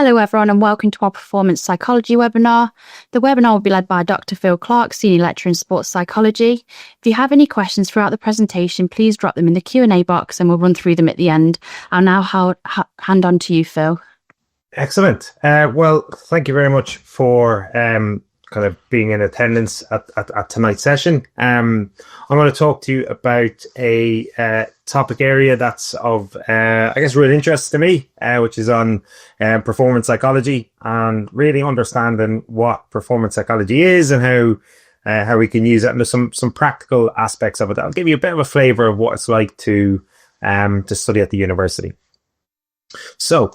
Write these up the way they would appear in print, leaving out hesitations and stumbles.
Hello everyone and welcome to our Performance Psychology webinar. The webinar will be led by Dr. Phil Clarke, Senior Lecturer in Sports Psychology. If you have any questions throughout the presentation, please drop them in the Q&A box and we'll run through them at the end. I'll now hand on to you, Phil. Excellent. Well, thank you very much for kind of being in attendance at tonight's session. I'm going to talk to you about a topic area that's of, I guess, real interest to me, which is on performance psychology and really understanding what performance psychology is and how we can use it, and there's some practical aspects of it. I'll give you a bit of a flavour of what it's like to study at the university. So,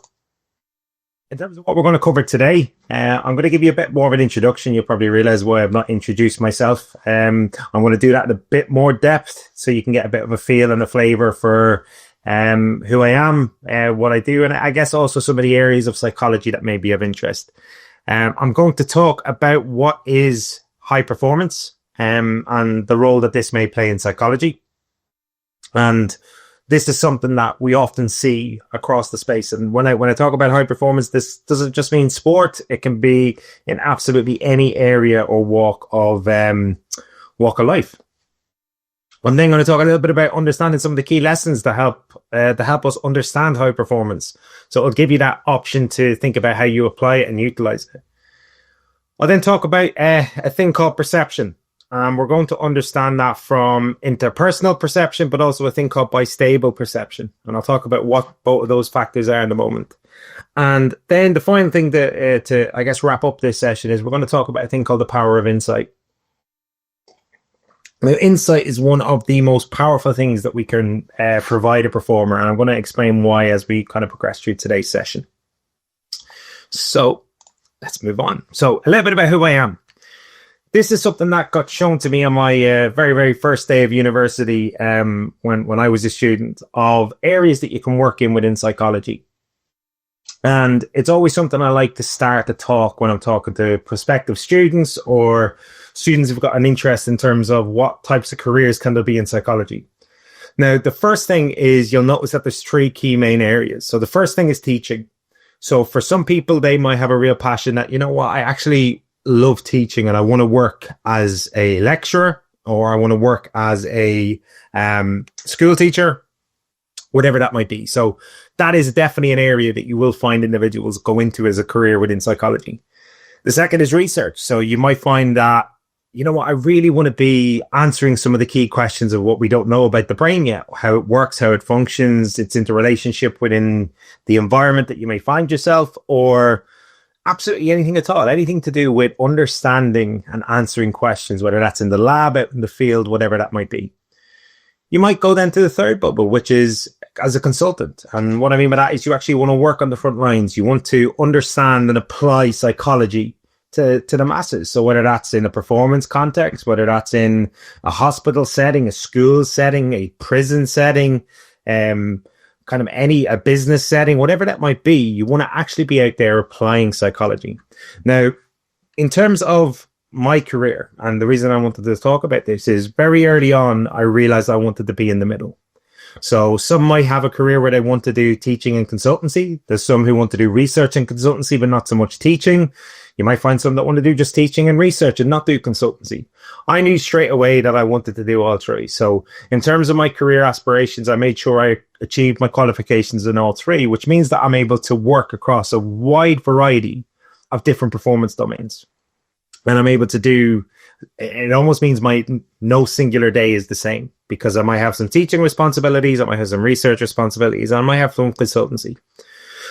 in terms of what we're going to cover today, I'm going to give you a bit more of an introduction. You'll probably realize why I've not introduced myself. I'm going to do that in a bit more depth so you can get a bit of a feel and a flavour for who I am, what I do, and I guess also some of the areas of psychology that may be of interest. I'm going to talk about what is high performance and the role that this may play in psychology. And this is something that we often see across the space. And when I talk about high performance, this doesn't just mean sport. It can be in absolutely any area or walk of life. I'm then going to talk a little bit about understanding some of the key lessons that help us understand high performance. So it'll give you that option to think about how you apply it and utilize it. I'll then talk about a thing called perception. We're going to understand that from interpersonal perception, but also a thing called bistable perception. And I'll talk about what both of those factors are in a moment. And then the final thing to I guess, wrap up this session is we're going to talk about a thing called the power of insight. Now, insight is one of the most powerful things that we can provide a performer. And I'm going to explain why as we kind of progress through today's session. So let's move on. So a little bit about who I am. This is something that got shown to me on my very, very first day of university when I was a student, of areas that you can work in within psychology. And it's always something I like to start to talk when I'm talking to prospective students or students who've got an interest in terms of what types of careers can there be in psychology. Now, the first thing is you'll notice that there's three key main areas. So the first thing is teaching. So for some people, they might have a real passion that, you know what, I actually love teaching and I want to work as a lecturer or I want to work as a school teacher, whatever that might be. So that is definitely an area that you will find individuals go into as a career within psychology. The second is research. So you might find that, you know what, I really want to be answering some of the key questions of what we don't know about the brain yet, how it works, how it functions, its interrelationship within the environment that you may find yourself, or absolutely anything at all, anything to do with understanding and answering questions, whether that's in the lab, out in the field, whatever that might be. You might go then to the third bubble, which is as a consultant. And what I mean by that is you actually want to work on the front lines. You want to understand and apply psychology to the masses. So whether that's in a performance context, whether that's in a hospital setting, a school setting, a prison setting, kind of a business setting, whatever that might be, you want to actually be out there applying psychology. Now, in terms of my career, and the reason I wanted to talk about this is very early on, I realized I wanted to be in the middle. So some might have a career where they want to do teaching and consultancy. There's some who want to do research and consultancy, but not so much teaching. You might find some that want to do just teaching and research and not do consultancy. I knew straight away that I wanted to do all three. So in terms of my career aspirations, I made sure I achieved my qualifications in all three, which means that I'm able to work across a wide variety of different performance domains. And I'm able to do, it almost means no singular day is the same, because I might have some teaching responsibilities, I might have some research responsibilities, and I might have some consultancy.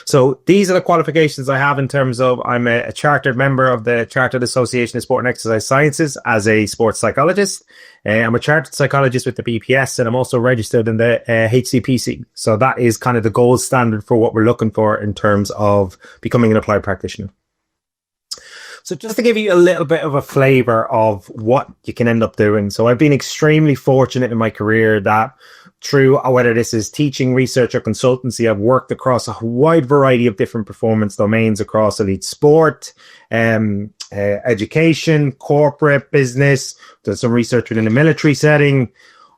So these are the qualifications I have in terms of I'm a chartered member of the Chartered Association of Sport and Exercise Sciences as a sports psychologist. I'm a chartered psychologist with the BPS, and I'm also registered in the HCPC. So that is kind of the gold standard for what we're looking for in terms of becoming an applied practitioner. So just to give you a little bit of a flavor of what you can end up doing. So I've been extremely fortunate in my career that through whether this is teaching, research or consultancy, I've worked across a wide variety of different performance domains across elite sport, education, corporate, business, done some research within a military setting,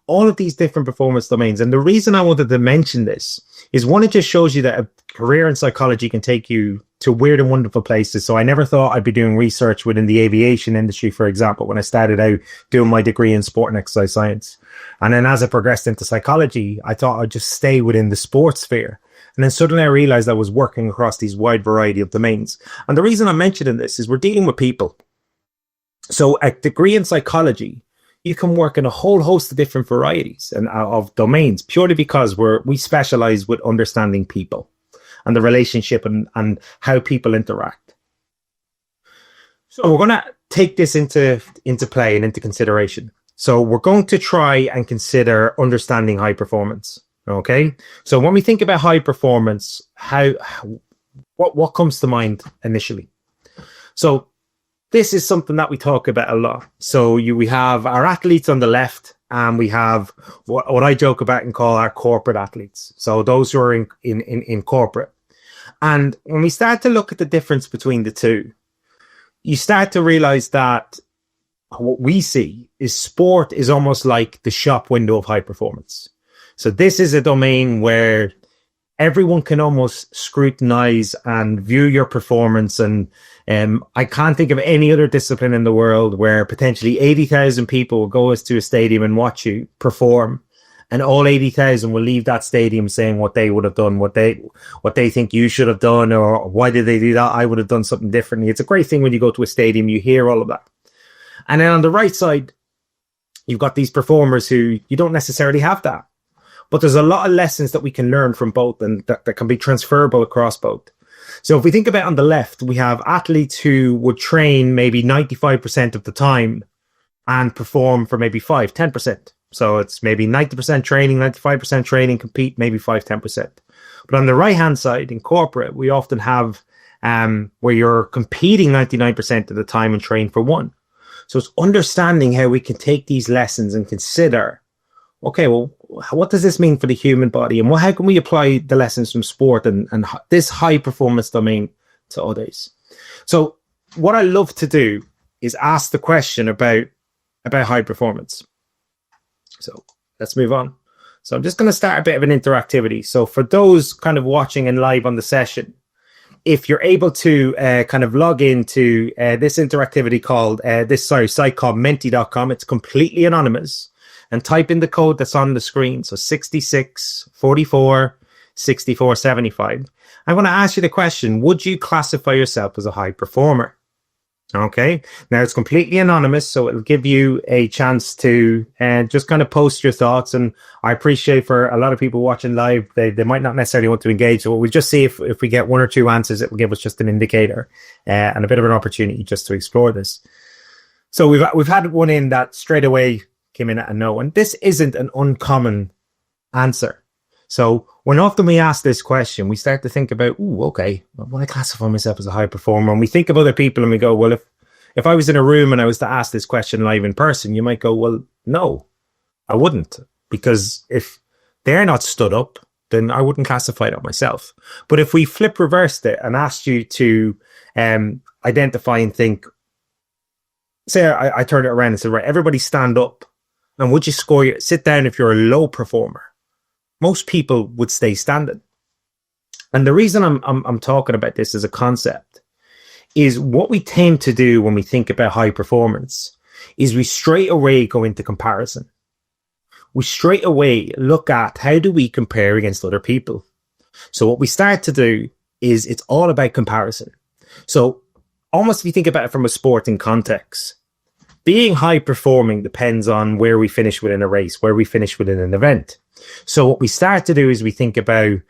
all of these different performance domains. And the reason I wanted to mention this is one, it just shows you that a career in psychology can take you to weird and wonderful places. So I never thought I'd be doing research within the aviation industry, for example, when I started out doing my degree in sport and exercise science. And then as I progressed into psychology, I thought I'd just stay within the sports sphere. And then suddenly I realized I was working across these wide variety of domains. And the reason I'm mentioning this is we're dealing with people. So a degree in psychology, you can work in a whole host of different varieties and of domains, purely because we specialize with understanding people and the relationship and how people interact. So we're going to take this into play and into consideration. So we're going to try and consider understanding high performance. Okay. So when we think about high performance, what comes to mind initially? So this is something that we talk about a lot. So we have our athletes on the left, and we have what I joke about and call our corporate athletes. So those who are in corporate. And when we start to look at the difference between the two, you start to realize that what we see is sport is almost like the shop window of high performance. So this is a domain where everyone can almost scrutinize and view your performance. And I can't think of any other discipline in the world where potentially 80,000 people will go to a stadium and watch you perform, and all 80,000 will leave that stadium saying what they would have done, what they think you should have done, or why did they do that? I would have done something differently. It's a great thing when you go to a stadium, you hear all of that. And then on the right side, you've got these performers who you don't necessarily have that. But there's a lot of lessons that we can learn from both, and that can be transferable across both. So if we think about on the left, we have athletes who would train maybe 95% of the time and perform for maybe 10%. So it's maybe 90% training, 95% training, compete maybe 10%. But on the right-hand side in corporate, we often have where you're competing 99% of the time and train for 1. So it's understanding how we can take these lessons and consider, okay, well, what does this mean for the human body? And how can we apply the lessons from sport and this high performance domain to others? So what I love to do is ask the question about high performance. So let's move on. So I'm just going to start a bit of an interactivity. So for those kind of watching and live on the session, if you're able to kind of log into this interactivity called site called menti.com, it's completely anonymous, and type in the code that's on the screen. So 66 44 64 75. I'm going to ask you the question, would you classify yourself as a high performer? Okay. Now it's completely anonymous, so it'll give you a chance to just kind of post your thoughts. And I appreciate for a lot of people watching live, they might not necessarily want to engage. So we'll just see if we get 1 or 2 answers, it will give us just an indicator and a bit of an opportunity just to explore this. So we've had one in that straight away came in at a no. And this isn't an uncommon answer. So when often we ask this question, we start to think about, okay, well, I classify myself as a high performer. And we think of other people and we go, well, if I was in a room and I was to ask this question live in person, you might go, well, no, I wouldn't. Because if they're not stood up, then I wouldn't classify that myself. But if we reversed it and asked you to identify and think, say I turned it around and said, right, everybody stand up. And would you sit down if you're a low performer? Most people would stay standing. And the reason I'm talking about this as a concept is what we tend to do when we think about high performance is we straight away go into comparison. We straight away look at how do we compare against other people. So what we start to do is it's all about comparison. So almost if you think about it from a sporting context, being high performing depends on where we finish within a race, where we finish within an event. So what we start to do is we think about,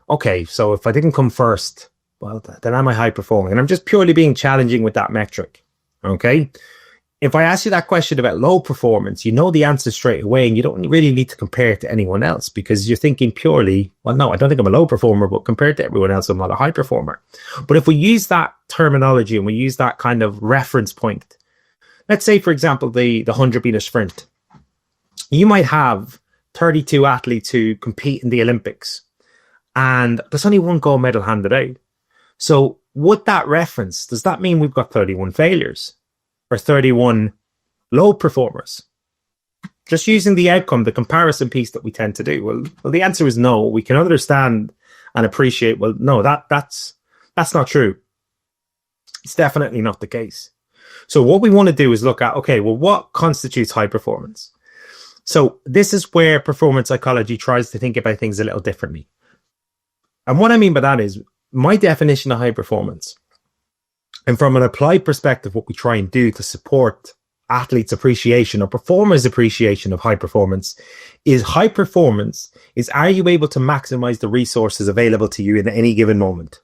okay, so if I didn't come first, well, then am I high performing? And I'm just purely being challenging with that metric. Okay. If I ask you that question about low performance, you know the answer straight away, and you don't really need to compare it to anyone else because you're thinking purely, well, no, I don't think I'm a low performer, but compared to everyone else, I'm not a high performer. But if we use that terminology and we use that kind of reference point, let's say, for example, the 100-meter sprint, you might have 32 athletes who compete in the Olympics, and there's only 1 gold medal handed out. So with that reference, does that mean we've got 31 failures or 31 low performers? Just using the outcome, the comparison piece that we tend to do. Well, the answer is no. We can understand and appreciate, well, no, that's not true. It's definitely not the case. So what we want to do is look at, okay, well, what constitutes high performance? So this is where performance psychology tries to think about things a little differently. And what I mean by that is my definition of high performance. And from an applied perspective, what we try and do to support athletes' appreciation or performers' appreciation of high performance is are you able to maximize the resources available to you in any given moment?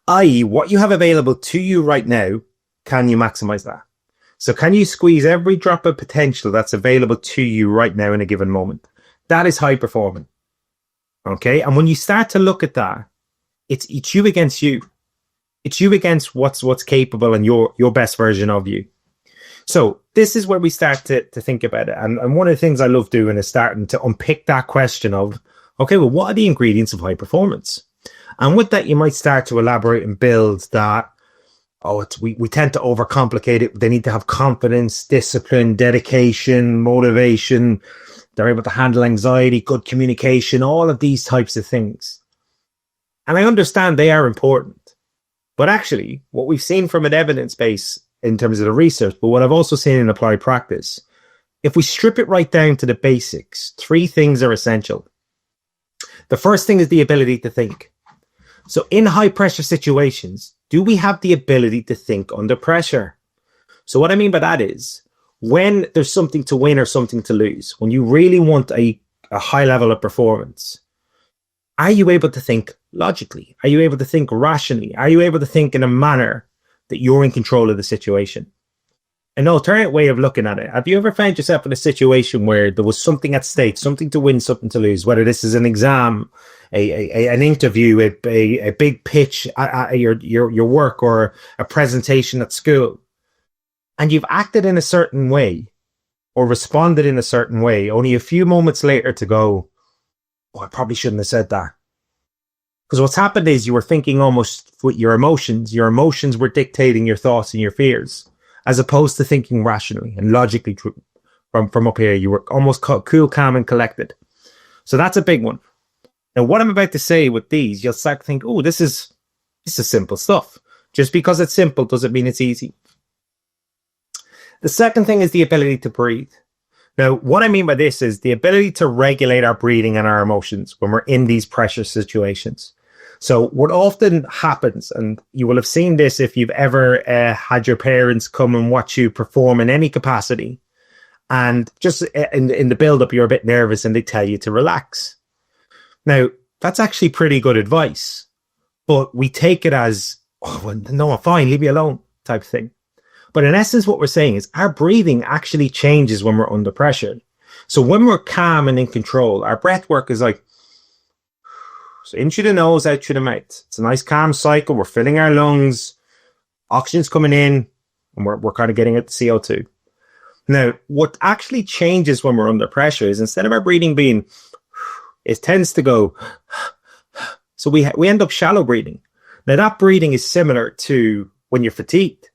I.e., what you have available to you right now, can you maximize that? So can you squeeze every drop of potential that's available to you right now in a given moment? That is high performing. Okay. And when you start to look at that, it's you against you. It's you against what's capable and your best version of you. So this is where we start to think about it. And one of the things I love doing is starting to unpick that question of, okay, well, what are the ingredients of high performance? And with that, you might start to elaborate and build that, we tend to overcomplicate it. They need to have confidence, discipline, dedication, motivation. They're able to handle anxiety, good communication, all of these types of things. And I understand they are important. But actually, what we've seen from an evidence base in terms of the research, but what I've also seen in applied practice, if we strip it right down to the basics, 3 things are essential. The first thing is the ability to think. So in high pressure situations, do we have the ability to think under pressure? So what I mean by that is when there's something to win or something to lose, when you really want a high level of performance, are you able to think logically? Are you able to think rationally? Are you able to think in a manner that you're in control of the situation? An alternate way of looking at it, have you ever found yourself in a situation where there was something at stake, something to win, something to lose, whether this is an exam, an interview, a big pitch at your work, or a presentation at school, and you've acted in a certain way or responded in a certain way, only a few moments later to go, I probably shouldn't have said that. Because what's happened is you were thinking almost with your emotions. Your emotions were dictating your thoughts and your fears, as opposed to thinking rationally and logically from up here. You were almost cool, calm, and collected. So that's a big one. Now, what I'm about to say with these, you'll start to think, this is simple stuff. Just because it's simple doesn't mean it's easy. The second thing is the ability to breathe. Now, what I mean by this is the ability to regulate our breathing and our emotions when we're in these pressure situations. So what often happens, and you will have seen this if you've ever had your parents come and watch you perform in any capacity, and just in the build-up, you're a bit nervous and they tell you to relax. Now, that's actually pretty good advice, but we take it as, no, I'm fine, leave me alone type thing. But in essence, what we're saying is our breathing actually changes when we're under pressure. So when we're calm and in control, our breath work is like, so in through the nose, out through the mouth. It's a nice calm cycle. We're filling our lungs, oxygen's coming in, and we're kind of getting at the CO2. Now, what actually changes when we're under pressure is instead of our breathing being, it tends to go, so we end up shallow breathing. Now, that breathing is similar to when you're fatigued.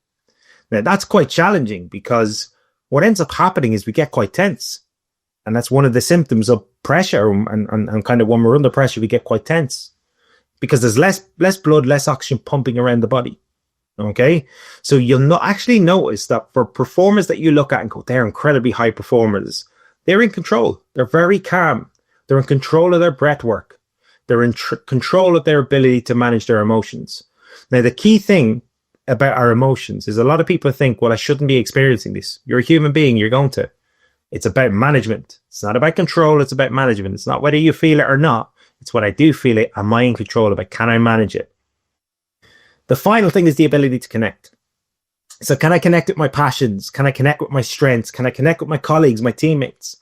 Now, that's quite challenging because what ends up happening is we get quite tense. And that's one of the symptoms of pressure. And kind of when we're under pressure, we get quite tense because there's less blood, less oxygen pumping around the body. Okay. So you'll not actually notice that for performers that you look at and go, they're incredibly high performers. They're in control. They're very calm. They're in control of their breath work. They're in control of their ability to manage their emotions. Now, the key thing about our emotions is a lot of people think, well, I shouldn't be experiencing this. You're a human being. You're going to. It's about management. It's not about control. It's about management. It's not whether you feel it or not. It's when I do feel it, am I in control of it? Can I manage it? The final thing is the ability to connect. So can I connect with my passions? Can I connect with my strengths? Can I connect with my colleagues, my teammates?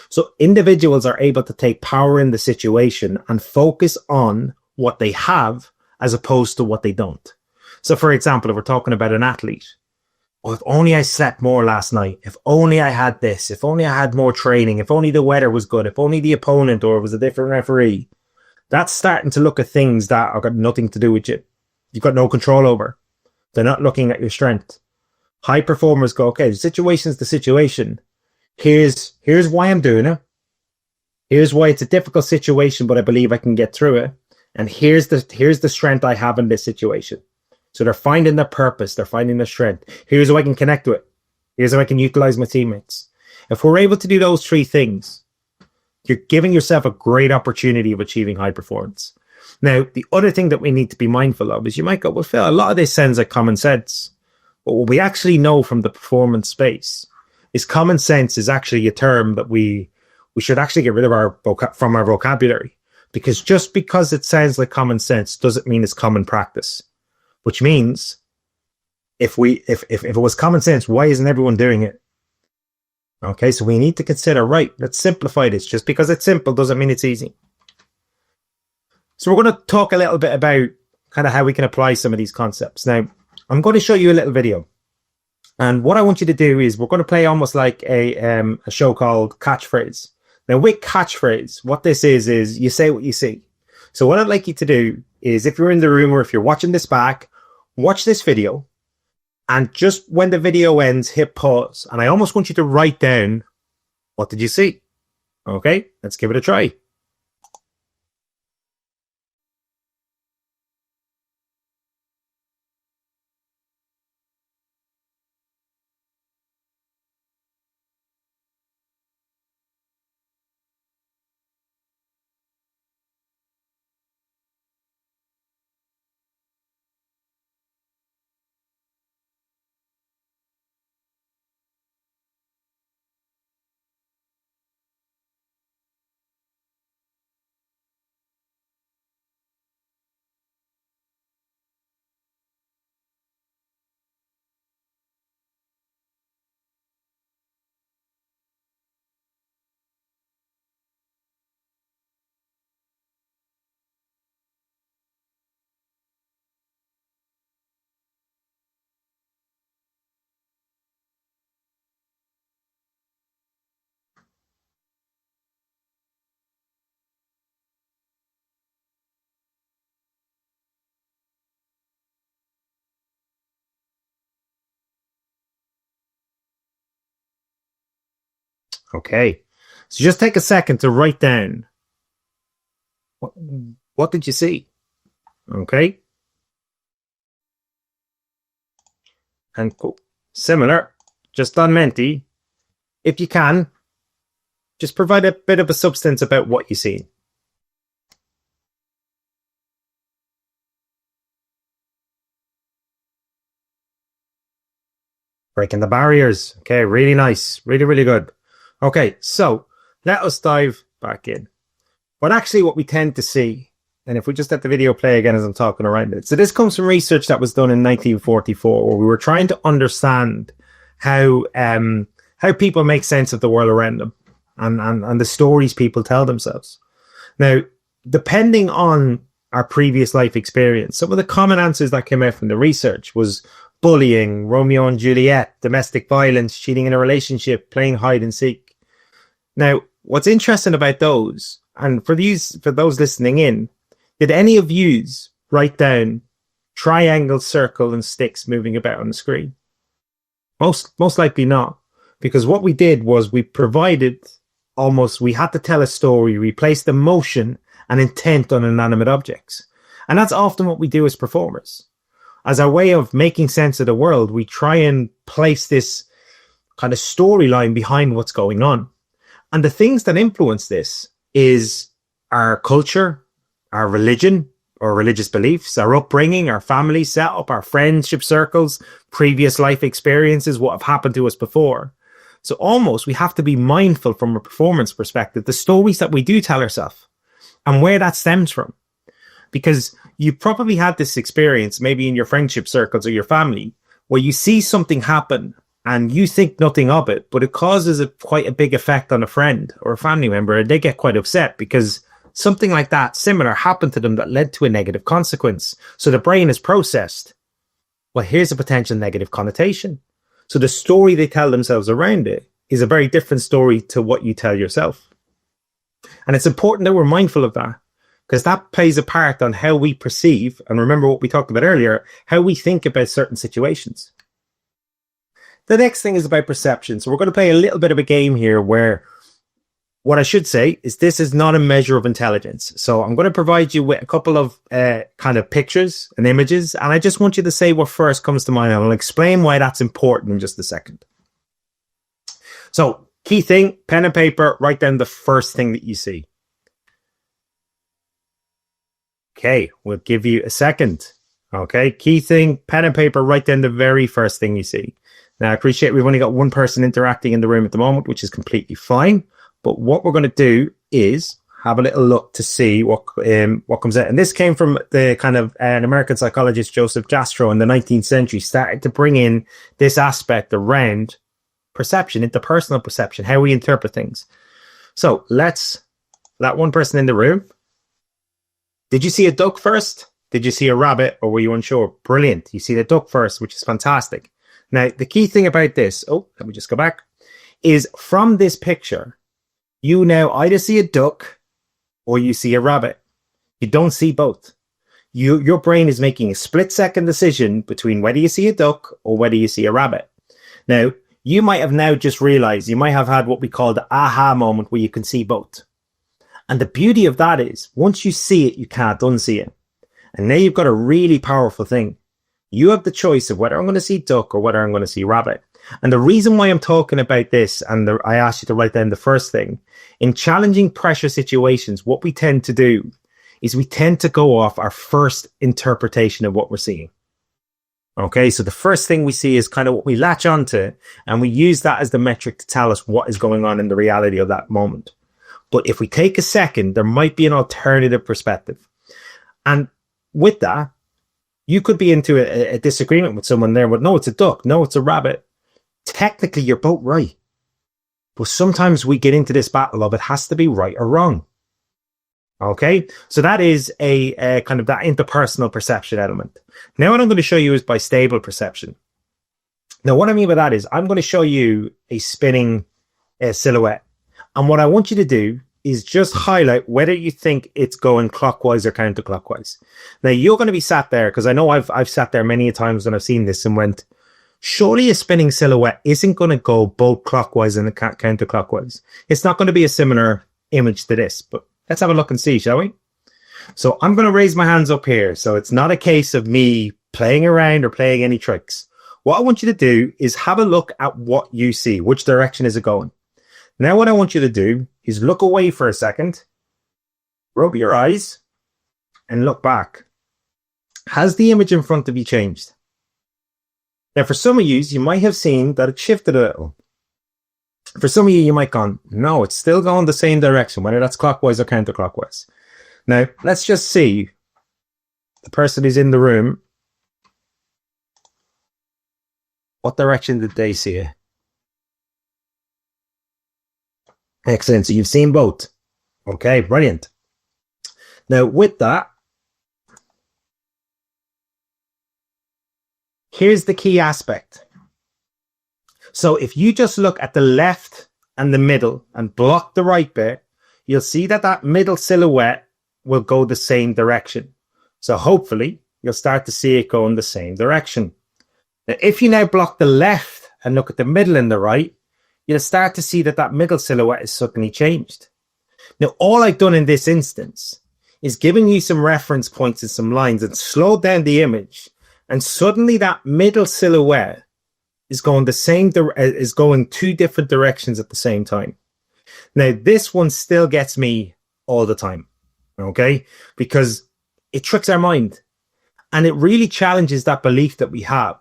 So individuals are able to take power in the situation and focus on what they have as opposed to what they don't. So for example, if we're talking about an athlete, if only I slept more last night, if only I had this, if only I had more training, if only the weather was good, if only the opponent or it was a different referee, that's starting to look at things that have got nothing to do with you. You've got no control over. They're not looking at your strength. High performers go, okay, the situation's the situation. Here's why I'm doing it. Here's why it's a difficult situation, but I believe I can get through it. And here's the strength I have in this situation. So they're finding their purpose. They're finding their strength. Here's how I can connect to it. Here's how I can utilize my teammates. If we're able to do those three things, you're giving yourself a great opportunity of achieving high performance. Now, the other thing that we need to be mindful of is you might go, well, Phil, a lot of this sounds like common sense. But what we actually know from the performance space is common sense is actually a term that we should actually get rid of from our vocabulary. Because just because it sounds like common sense doesn't mean it's common practice. Which means if it was common sense, why isn't everyone doing it? Okay, so we need to consider, right, let's simplify this. Just because it's simple doesn't mean it's easy. So we're going to talk a little bit about kind of how we can apply some of these concepts. Now, I'm going to show you a little video. And what I want you to do is we're going to play almost like a show called Catchphrase. Now, with Catchphrase, what this is you say what you see. So what I'd like you to do is if you're in the room or if you're watching this back, watch this video. And just when the video ends, hit pause. And I almost want you to write down, what did you see? Okay, let's give it a try. Okay, so just take a second to write down what did you see? Okay, and cool. Similar, just on Menti, if you can, just provide a bit of a substance about what you see. Breaking the barriers. Okay, really nice. Really, really good. Okay, so let us dive back in. But actually what we tend to see, and if we just let the video play again as I'm talking around it. So this comes from research that was done in 1944, where we were trying to understand how people make sense of the world around them and the stories people tell themselves. Now, depending on our previous life experience, some of the common answers that came out from the research was bullying, Romeo and Juliet, domestic violence, cheating in a relationship, playing hide and seek. Now, what's interesting about those, and for those listening in, did any of yous write down triangle, circle, and sticks moving about on the screen? Most likely not, because what we did was we had to tell a story, we placed emotion and intent on inanimate objects. And that's often what we do as performers. As a way of making sense of the world, we try and place this kind of storyline behind what's going on. And the things that influence this is our culture, our religion or religious beliefs, our upbringing, our family setup, our friendship circles, previous life experiences, what have happened to us before. So almost we have to be mindful from a performance perspective, the stories that we do tell ourselves and where that stems from. Because you probably had this experience, maybe in your friendship circles or your family, where you see something happen and you think nothing of it, but it causes quite a big effect on a friend or a family member, and they get quite upset because something like that, similar, happened to them that led to a negative consequence. So the brain is processed, well, here's a potential negative connotation. So the story they tell themselves around it is a very different story to what you tell yourself. And it's important that we're mindful of that, because that plays a part on how we perceive, and remember what we talked about earlier, how we think about certain situations. The next thing is about perception. So we're going to play a little bit of a game here where What I should say is this is not a measure of intelligence. So I'm going to provide you with a couple of kind of pictures and images, and I just want you to say what first comes to mind, and I'll explain why that's important in just a second. So, key thing, pen and paper, write down the first thing that you see. Okay, we'll give you a second. Okay, key thing, pen and paper, write down the very first thing you see. Now, I appreciate we've only got one person interacting in the room at the moment, which is completely fine. But what we're going to do is have a little look to see what comes out. And this came from the kind of an American psychologist, Joseph Jastrow, in the 19th century, started to bring in this aspect around perception, interpersonal perception, how we interpret things. So let's, that one person in the room, did you see a duck first? Did you see a rabbit, or were you unsure? Brilliant. You see the duck first, which is fantastic. Now, the key thing about this, let me just go back, is from this picture, you now either see a duck or you see a rabbit. You don't see both. Your brain is making a split-second decision between whether you see a duck or whether you see a rabbit. Now, you might have now just realized, you might have had what we call the aha moment where you can see both. And the beauty of that is, once you see it, you can't unsee it. And now you've got a really powerful thing. You have the choice of whether I'm going to see duck or whether I'm going to see rabbit. And the reason why I'm talking about this, and I asked you to write down the first thing, in challenging pressure situations, what we tend to do is we tend to go off our first interpretation of what we're seeing. Okay, so the first thing we see is kind of what we latch onto, and we use that as the metric to tell us what is going on in the reality of that moment. But if we take a second, there might be an alternative perspective. And with that, you could be into a disagreement with someone there, but no, it's a duck, no, it's a rabbit. Technically, you're both right. But sometimes we get into this battle of it has to be right or wrong. Okay, so that is a kind of that interpersonal perception element. Now what I'm going to show you is bistable perception. Now what I mean by that is I'm going to show you a spinning silhouette. And what I want you to do is just highlight whether you think it's going clockwise or counterclockwise. Now you're going to be sat there, because I know I've sat there many times when I've seen this and went, surely a spinning silhouette isn't going to go both clockwise and counterclockwise. It's not going to be a similar image to this, but let's have a look and see, shall we? So I'm going to raise my hands up here. So it's not a case of me playing around or playing any tricks. What I want you to do is have a look at what you see. Which direction is it going? Now what I want you to do is look away for a second, rub your eyes, and look back. Has the image in front of you changed? Now, for some of you might have seen that it shifted a little. For some of you might go, no, it's still going the same direction, whether that's clockwise or counterclockwise. Now, let's just see the person who's in the room. What direction did they see it? Excellent. So you've seen both. Okay, brilliant. Now, with that, here's the key aspect. So if you just look at the left and the middle and block the right bit, you'll see that that middle silhouette will go the same direction. So hopefully you'll start to see it go in the same direction. Now, if you now block the left and look at the middle and the right, you'll start to see that that middle silhouette is suddenly changed. Now, all I've done in this instance is giving you some reference points and some lines and slowed down the image. And suddenly that middle silhouette is going two different directions at the same time. Now, this one still gets me all the time, okay? Because it tricks our mind. And it really challenges that belief that we have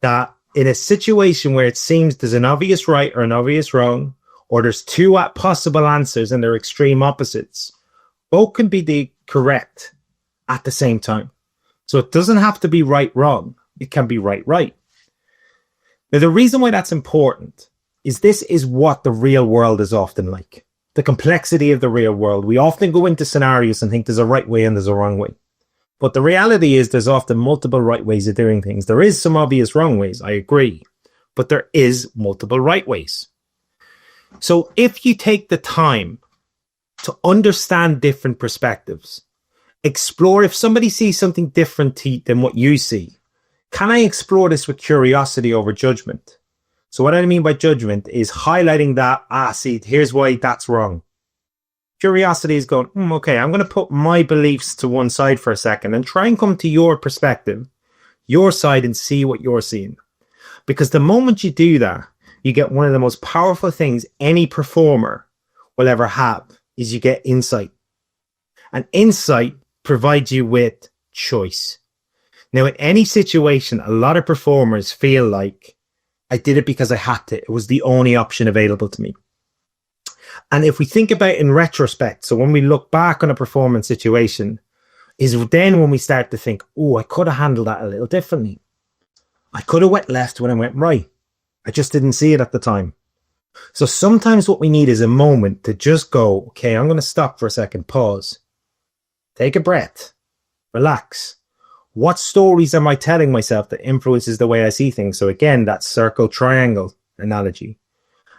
that in a situation where it seems there's an obvious right or an obvious wrong, or there's two possible answers and they're extreme opposites, both can be the correct at the same time. So it doesn't have to be right, wrong. It can be right, right. Now, the reason why that's important is this is what the real world is often like. The complexity of the real world. We often go into scenarios and think there's a right way and there's a wrong way. But the reality is there's often multiple right ways of doing things. There is some obvious wrong ways, I agree. But there is multiple right ways. So if you take the time to understand different perspectives, explore if somebody sees something different than what you see, can I explore this with curiosity over judgment? So what I mean by judgment is highlighting that, see, here's why that's wrong. Curiosity is going, okay, I'm going to put my beliefs to one side for a second and try and come to your perspective, your side, and see what you're seeing. Because the moment you do that, you get one of the most powerful things any performer will ever have, is you get insight. And insight provides you with choice. Now, in any situation, a lot of performers feel like, I did it because I had to. It was the only option available to me. And if we think about it in retrospect, so when we look back on a performance situation, is then when we start to think, oh, I could have handled that a little differently. I could have went left when I went right. I just didn't see it at the time. So sometimes what we need is a moment to just go, okay, I'm going to stop for a second, pause, take a breath, relax. What stories am I telling myself that influences the way I see things? So again, that circle triangle analogy.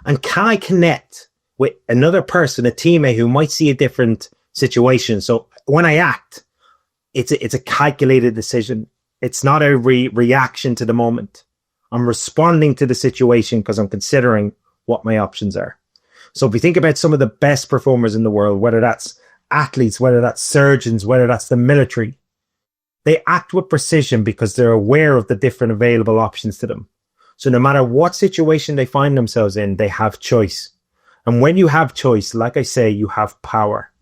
And can I connect with another person, a teammate who might see a different situation? So when I act, it's a calculated decision. It's not a reaction to the moment. I'm responding to the situation because I'm considering what my options are. So if we think about some of the best performers in the world, whether that's athletes, whether that's surgeons, whether that's the military, they act with precision because they're aware of the different available options to them. So no matter what situation they find themselves in, they have choice. And when you have choice, like I say, you have power.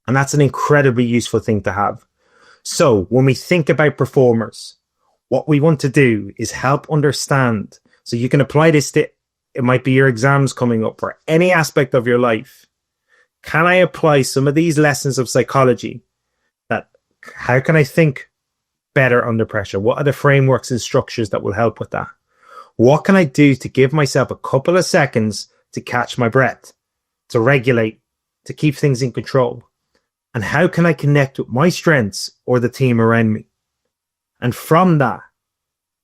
And that's an incredibly useful thing to have. So when we think about performers, what we want to do is help understand. So you can apply this to, it might be your exams coming up or any aspect of your life. Can I apply some of these lessons of psychology? That how can I think better under pressure? What are the frameworks and structures that will help with that? What can I do to give myself a couple of seconds to catch my breath, to regulate, to keep things in control? And how can I connect with my strengths or the team around me? And from that,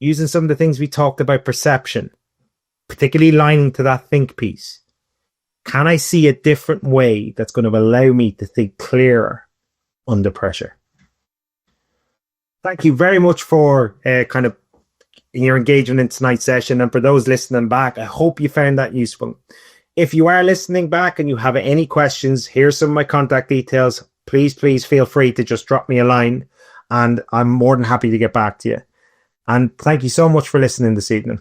using some of the things we talked about, perception, particularly lining to that think piece, can I see a different way that's going to allow me to think clearer under pressure? Thank you very much for kind of your engagement in tonight's session. And for those listening back, I hope you found that useful. If you are listening back and you have any questions, here's some of my contact details. Please feel free to just drop me a line and I'm more than happy to get back to you. And thank you so much for listening this evening.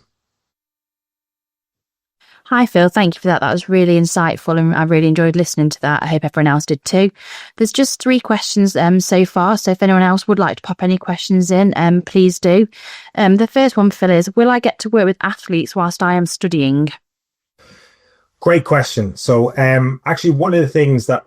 Hi, Phil. Thank you for that. That was really insightful and I really enjoyed listening to that. I hope everyone else did too. There's just 3 questions so far. So if anyone else would like to pop any questions in, please do. The first one, Phil, is, will I get to work with athletes whilst I am studying? Great question. So actually, one of the things that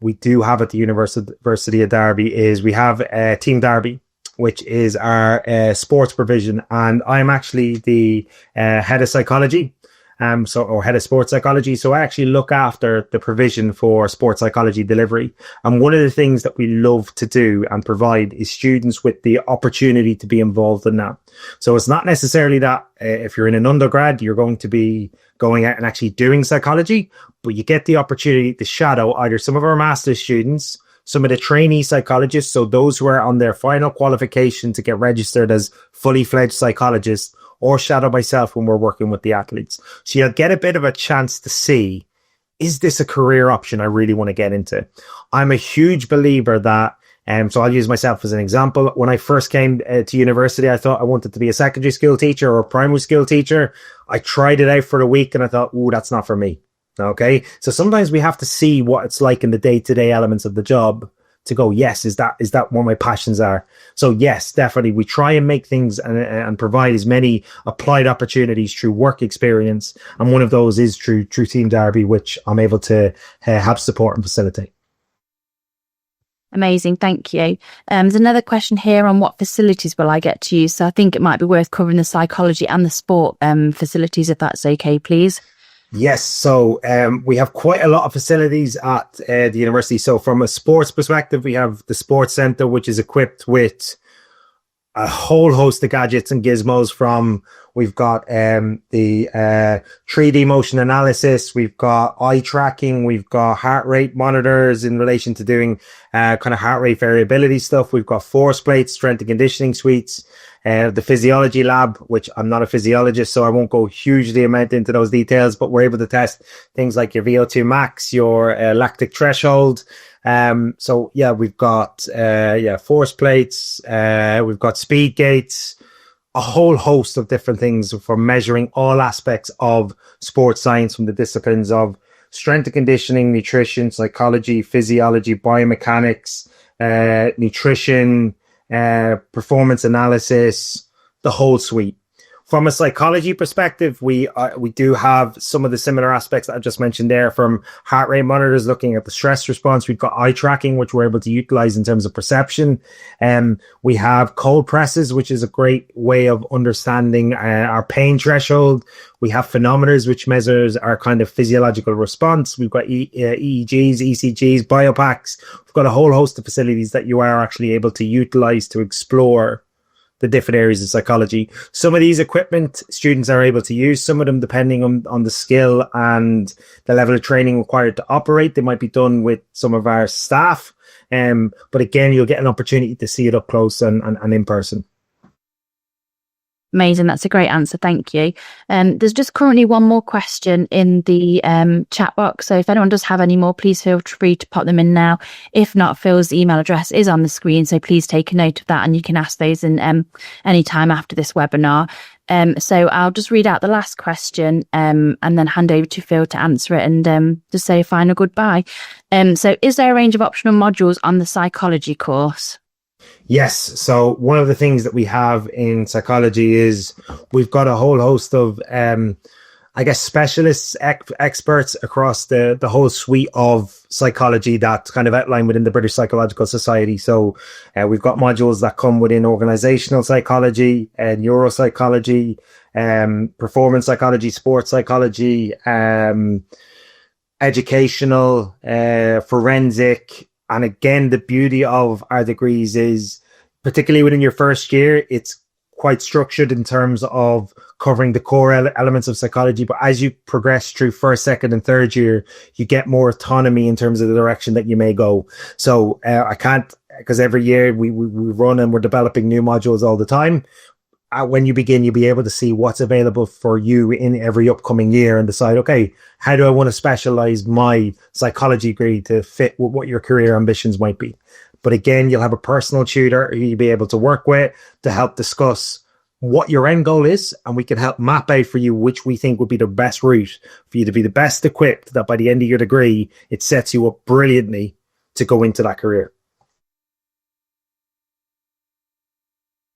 we do have at the University of Derby is we have Team Derby, which is our sports provision. And I'm actually the head of psychology, or head of sports psychology. So I actually look after the provision for sports psychology delivery. And one of the things that we love to do and provide is students with the opportunity to be involved in that. So it's not necessarily that if you're in an undergrad, you're going to be going out and actually doing psychology, but you get the opportunity to shadow either some of our master's students, some of the trainee psychologists, so those who are on their final qualification to get registered as fully fledged psychologists, or shadow myself when we're working with the athletes. So you'll get a bit of a chance to see, is this a career option I really want to get into? I'm a huge believer that, so I'll use myself as an example. When I first came to university, I thought I wanted to be a secondary school teacher or a primary school teacher. I tried it out for a week and I thought, ooh, that's not for me. Okay. So sometimes we have to see what it's like in the day-to-day elements of the job to go, yes, is that what my passions are? So yes, definitely. We try and make things and provide as many applied opportunities through work experience. And one of those is through Team Derby, which I'm able to help support and facilitate. Amazing. Thank you. There's another question here on what facilities will I get to use? So I think it might be worth covering the psychology and the sport facilities, if that's okay, please. Yes, so we have quite a lot of facilities at the university. So from a sports perspective, we have the sports centre, which is equipped with a whole host of gadgets and gizmos, from We've got the 3D motion analysis. We've got eye tracking. We've got heart rate monitors in relation to doing kind of heart rate variability stuff. We've got force plates, strength and conditioning suites. The physiology lab, which I'm not a physiologist, so I won't go hugely amount into those details, but we're able to test things like your VO2 max, your lactic threshold. So yeah, we've got force plates, we've got speed gates, a whole host of different things for measuring all aspects of sports science, from the disciplines of strength and conditioning, nutrition, psychology, physiology, biomechanics, nutrition, performance analysis, the whole suite. From a psychology perspective, we do have some of the similar aspects that I just mentioned there, from heart rate monitors looking at the stress response. We've got eye tracking, which we're able to utilize in terms of perception. We have cold presses, which is a great way of understanding our pain threshold. We have phenometers, which measures our kind of physiological response. We've got EEGs, ECGs, biopacks. We've got a whole host of facilities that you are actually able to utilize to explore the different areas of psychology. Some of these equipment students are able to use, some of them depending on the skill and the level of training required to operate. They might be done with some of our staff. But again, you'll get an opportunity to see it up close and in person. Amazing. That's a great answer. Thank you. There's just currently one more question in the chat box. So if anyone does have any more, please feel free to pop them in now. If not, Phil's email address is on the screen. So please take a note of that, and you can ask those in any time after this webinar. So I'll just read out the last question and then hand over to Phil to answer it and just say a final goodbye. So is there a range of optional modules on the psychology course? Yes. So one of the things that we have in psychology is we've got a whole host of, specialists, experts across the whole suite of psychology that's kind of outlined within the British Psychological Society. So we've got modules that come within organizational psychology, neuropsychology, performance psychology, sports psychology, educational, forensic. And again, the beauty of our degrees is, particularly within your first year, it's quite structured in terms of covering the core elements of psychology. But as you progress through first, second, and third year, you get more autonomy in terms of the direction that you may go. So I can't, because every year we run and we're developing new modules all the time. When you begin, you'll be able to see what's available for you in every upcoming year and decide, okay, how do I want to specialize my psychology degree to fit with what your career ambitions might be? But again, you'll have a personal tutor who you'll be able to work with to help discuss what your end goal is, and we can help map out for you which we think would be the best route for you to be the best equipped, that by the end of your degree, it sets you up brilliantly to go into that career.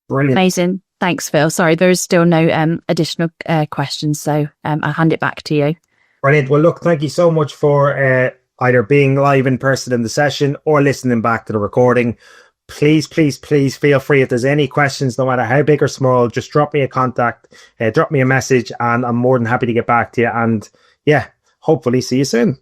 Brilliant. Amazing. Thanks, Phil. Sorry, there is still no additional questions, so I'll hand it back to you. Brilliant. Well, look, thank you so much for either being live in person in the session or listening back to the recording. Please feel free, if there's any questions, no matter how big or small, just drop me a contact, drop me a message, and I'm more than happy to get back to you. And yeah, hopefully see you soon.